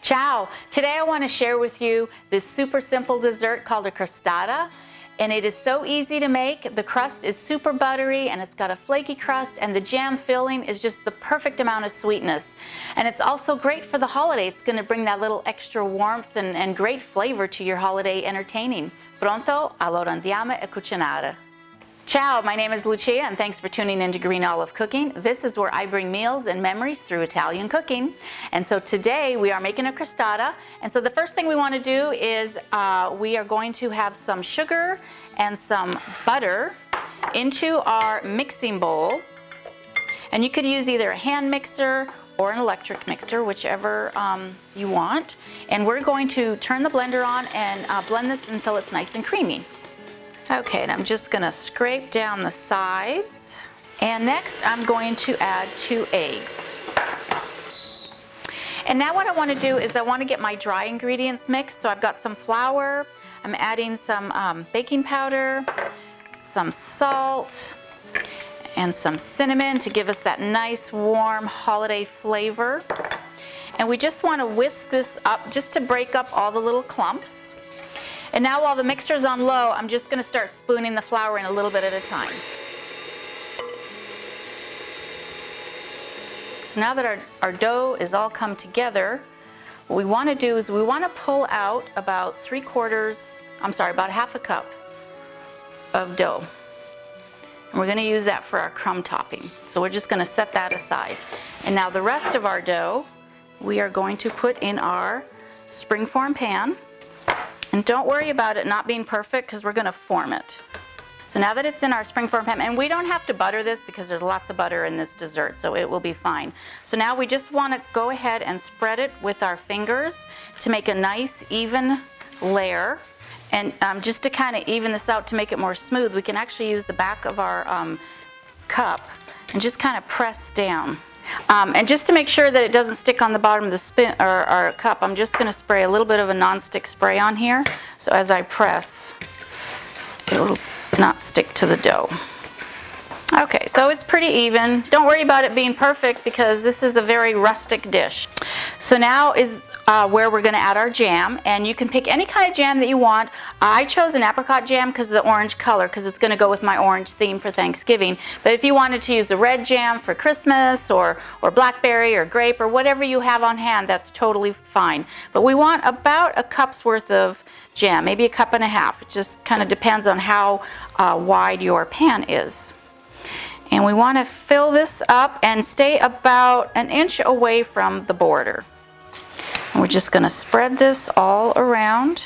Ciao! Today I want to share with you this super simple dessert called a crostata. And it is so easy to make. The crust is super buttery and it's got a flaky crust, and the jam filling is just the perfect amount of sweetness. And it's also great for the holiday. It's going to bring that little extra warmth and great flavor to your holiday entertaining. Pronto? Allora andiamo a cucinare. Ciao, my name is Lucia and thanks for tuning into GreenOlive Cooking. This is where I bring meals and memories through Italian cooking. And so today we are making a crostata. And so the first thing we want to do is we are going to have some sugar and some butter into our mixing bowl. And you could use either a hand mixer or an electric mixer, whichever you want. And we're going to turn the blender on and blend this until it's nice and creamy. Okay, and I'm just going to scrape down the sides. And next I'm going to add 2 eggs. And now what I want to do is I want to get my dry ingredients mixed. So I've got some flour, I'm adding some baking powder, some salt, and some cinnamon to give us that nice warm holiday flavor. And we just want to whisk this up just to break up all the little clumps. And now while the mixer's on low, I'm just going to start spooning the flour in a little bit at a time. So now that our dough is all come together, what we want to do is we want to pull out about about half a cup of dough. And we're going to use that for our crumb topping. So we're just going to set that aside. And now the rest of our dough, we are going to put in our springform pan. And don't worry about it not being perfect because we're going to form it. So now that it's in our springform pan, and we don't have to butter this because there's lots of butter in this dessert, so it will be fine. So now we just want to go ahead and spread it with our fingers to make a nice even layer. And just to kind of even this out to make it more smooth, we can actually use the back of our cup and just kind of press down. And just to make sure that it doesn't stick on the bottom of the our cup, I'm just going to spray a little bit of a non-stick spray on here. So as I press, it will not stick to the dough. Okay, so it's pretty even. Don't worry about it being perfect because this is a very rustic dish. So now is where we're going to add our jam, and you can pick any kind of jam that you want. I chose an apricot jam because of the orange color, because it's going to go with my orange theme for Thanksgiving. But if you wanted to use a red jam for Christmas, or blackberry or grape or whatever you have on hand, that's totally fine. But we want about a cup's worth of jam, maybe a cup and a half. It just kind of depends on how wide your pan is. And we want to fill this up and stay about an inch away from the border. And we're just going to spread this all around.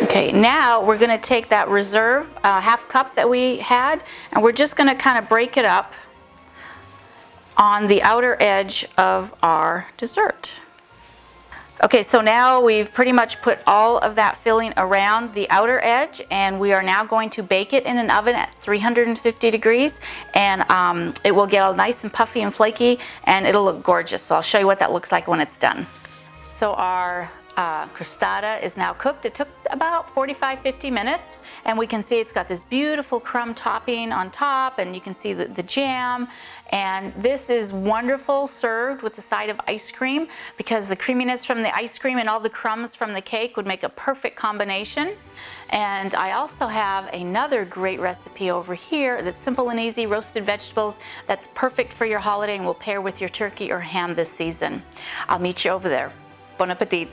Okay, now we're going to take that reserve half cup that we had, and we're just going to kind of break it up on the outer edge of our dessert. Okay, so now we've pretty much put all of that filling around the outer edge, and we are now going to bake it in an oven at 350 degrees, and it will get all nice and puffy and flaky, and it'll look gorgeous. So I'll show you what that looks like when it's done. So our crostata is now cooked. It took about 45-50 minutes, and we can see it's got this beautiful crumb topping on top, and you can see the jam. And this is wonderful served with a side of ice cream, because the creaminess from the ice cream and all the crumbs from the cake would make a perfect combination. And I also have another great recipe over here that's simple and easy, roasted vegetables, that's perfect for your holiday and will pair with your turkey or ham this season. I'll meet you over there. Bon appetit!